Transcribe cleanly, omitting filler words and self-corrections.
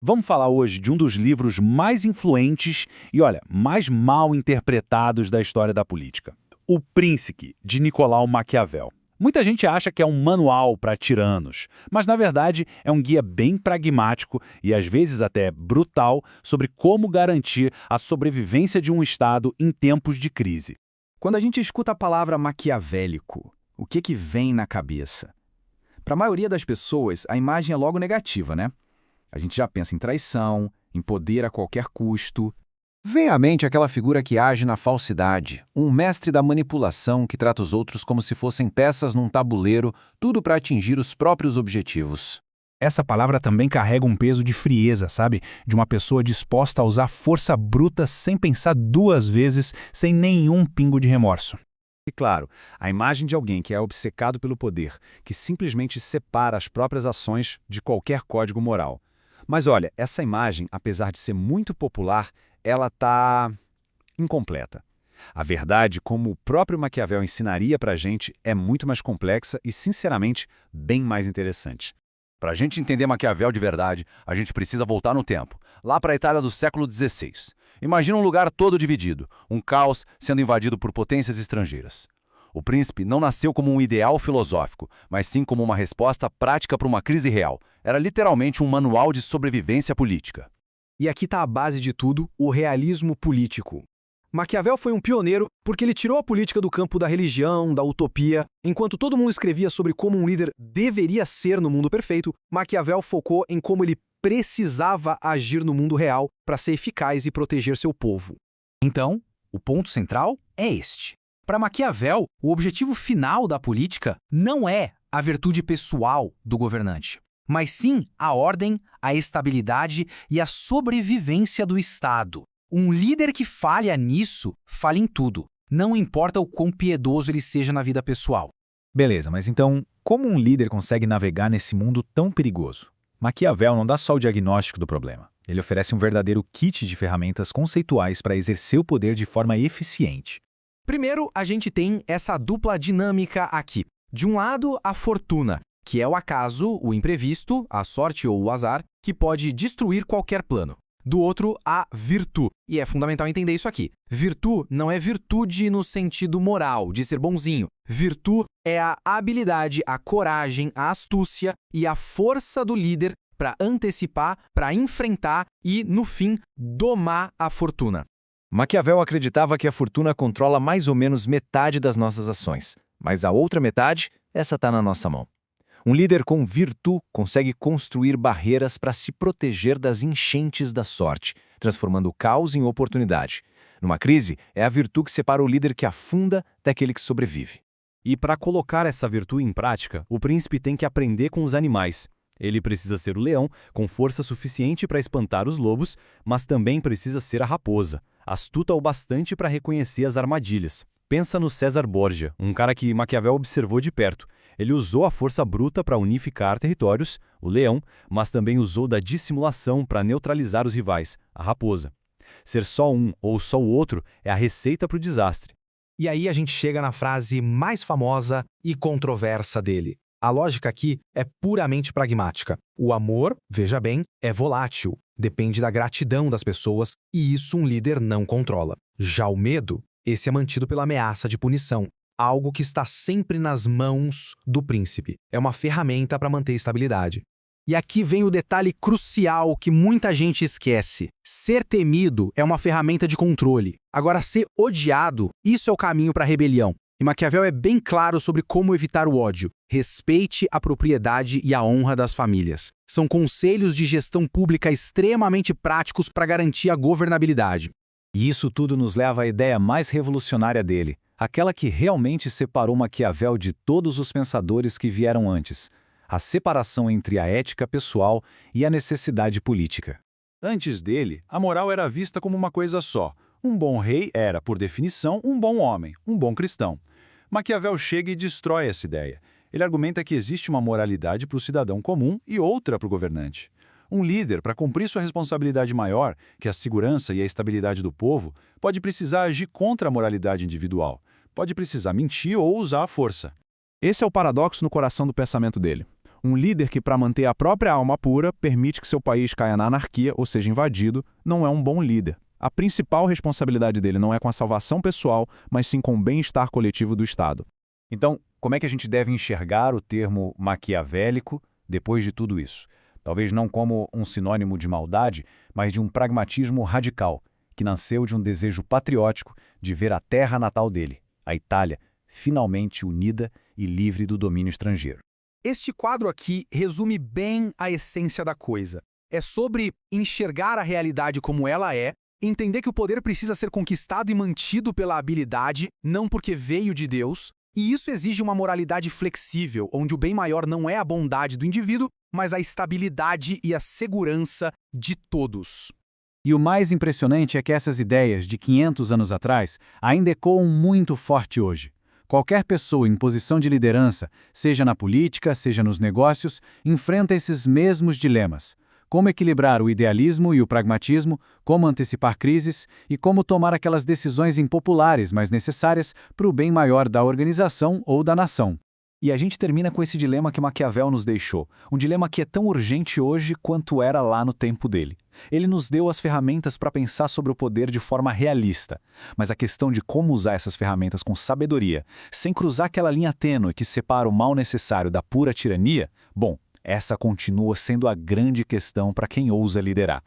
Vamos falar hoje de um dos livros mais influentes e, olha, mais mal interpretados da história da política. O Príncipe, de Nicolau Maquiavel. Muita gente acha que é um manual para tiranos, mas na verdade é um guia bem pragmático e às vezes até brutal sobre como garantir a sobrevivência de um Estado em tempos de crise. Quando a gente escuta a palavra maquiavélico, o que vem na cabeça? Para a maioria das pessoas, a imagem é logo negativa, né? A gente já pensa em traição, em poder a qualquer custo. Vem à mente aquela figura que age na falsidade, um mestre da manipulação que trata os outros como se fossem peças num tabuleiro, tudo para atingir os próprios objetivos. Essa palavra também carrega um peso de frieza, sabe? De uma pessoa disposta a usar força bruta sem pensar duas vezes, sem nenhum pingo de remorso. E claro, a imagem de alguém que é obcecado pelo poder, que simplesmente separa as próprias ações de qualquer código moral. Mas olha, essa imagem, apesar de ser muito popular, ela está incompleta. A verdade, como o próprio Maquiavel ensinaria para a gente, é muito mais complexa e, sinceramente, bem mais interessante. Para a gente entender Maquiavel de verdade, a gente precisa voltar no tempo, lá para a Itália do século XVI. Imagina um lugar todo dividido, um caos sendo invadido por potências estrangeiras. O príncipe não nasceu como um ideal filosófico, mas sim como uma resposta prática para uma crise real. Era literalmente um manual de sobrevivência política. E aqui está a base de tudo, o realismo político. Maquiavel foi um pioneiro porque ele tirou a política do campo da religião, da utopia. Enquanto todo mundo escrevia sobre como um líder deveria ser no mundo perfeito, Maquiavel focou em como ele precisava agir no mundo real para ser eficaz e proteger seu povo. Então, o ponto central é este. Para Maquiavel, o objetivo final da política não é a virtude pessoal do governante, mas sim a ordem, a estabilidade e a sobrevivência do Estado. Um líder que falha nisso, falha em tudo. Não importa o quão piedoso ele seja na vida pessoal. Beleza, mas então, como um líder consegue navegar nesse mundo tão perigoso? Maquiavel não dá só o diagnóstico do problema. Ele oferece um verdadeiro kit de ferramentas conceituais para exercer o poder de forma eficiente. Primeiro, a gente tem essa dupla dinâmica aqui. De um lado, a fortuna, que é o acaso, o imprevisto, a sorte ou o azar, que pode destruir qualquer plano. Do outro, a virtude. E é fundamental entender isso aqui. Virtude não é virtude no sentido moral, de ser bonzinho. Virtude é a habilidade, a coragem, a astúcia e a força do líder para antecipar, para enfrentar e, no fim, domar a fortuna. Maquiavel acreditava que a fortuna controla mais ou menos metade das nossas ações, mas a outra metade, essa está na nossa mão. Um líder com virtude consegue construir barreiras para se proteger das enchentes da sorte, transformando o caos em oportunidade. Numa crise, é a virtude que separa o líder que afunda daquele que sobrevive. E para colocar essa virtude em prática, o príncipe tem que aprender com os animais. Ele precisa ser o leão, com força suficiente para espantar os lobos, mas também precisa ser a raposa, astuta o bastante para reconhecer as armadilhas. Pensa no César Borgia, um cara que Maquiavel observou de perto. Ele usou a força bruta para unificar territórios, o leão, mas também usou da dissimulação para neutralizar os rivais, a raposa. Ser só um ou só o outro é a receita para o desastre. E aí a gente chega na frase mais famosa e controversa dele. A lógica aqui é puramente pragmática. O amor, veja bem, é volátil, depende da gratidão das pessoas e isso um líder não controla. Já o medo, esse é mantido pela ameaça de punição, algo que está sempre nas mãos do príncipe. É uma ferramenta para manter estabilidade. E aqui vem o detalhe crucial que muita gente esquece. Ser temido é uma ferramenta de controle. Agora, ser odiado, isso é o caminho para a rebelião. E Maquiavel é bem claro sobre como evitar o ódio. Respeite a propriedade e a honra das famílias. São conselhos de gestão pública extremamente práticos para garantir a governabilidade. E isso tudo nos leva à ideia mais revolucionária dele, aquela que realmente separou Maquiavel de todos os pensadores que vieram antes, a separação entre a ética pessoal e a necessidade política. Antes dele, a moral era vista como uma coisa só. Um bom rei era, por definição, um bom homem, um bom cristão. Maquiavel chega e destrói essa ideia. Ele argumenta que existe uma moralidade para o cidadão comum e outra para o governante. Um líder, para cumprir sua responsabilidade maior, que é a segurança e a estabilidade do povo, pode precisar agir contra a moralidade individual. Pode precisar mentir ou usar a força. Esse é o paradoxo no coração do pensamento dele. Um líder que, para manter a própria alma pura, permite que seu país caia na anarquia ou seja invadido, não é um bom líder. A principal responsabilidade dele não é com a salvação pessoal, mas sim com o bem-estar coletivo do Estado. Então, como é que a gente deve enxergar o termo maquiavélico depois de tudo isso? Talvez não como um sinônimo de maldade, mas de um pragmatismo radical, que nasceu de um desejo patriótico de ver a terra natal dele, a Itália, finalmente unida e livre do domínio estrangeiro. Este quadro aqui resume bem a essência da coisa. É sobre enxergar a realidade como ela é, entender que o poder precisa ser conquistado e mantido pela habilidade, não porque veio de Deus, e isso exige uma moralidade flexível, onde o bem maior não é a bondade do indivíduo, mas a estabilidade e a segurança de todos. E o mais impressionante é que essas ideias de 500 anos atrás ainda ecoam muito forte hoje. Qualquer pessoa em posição de liderança, seja na política, seja nos negócios, enfrenta esses mesmos dilemas. Como equilibrar o idealismo e o pragmatismo, como antecipar crises e como tomar aquelas decisões impopulares, mas necessárias para o bem maior da organização ou da nação. E a gente termina com esse dilema que Maquiavel nos deixou, um dilema que é tão urgente hoje quanto era lá no tempo dele. Ele nos deu as ferramentas para pensar sobre o poder de forma realista, mas a questão de como usar essas ferramentas com sabedoria, sem cruzar aquela linha tênue que separa o mal necessário da pura tirania, bom, essa continua sendo a grande questão para quem ousa liderar.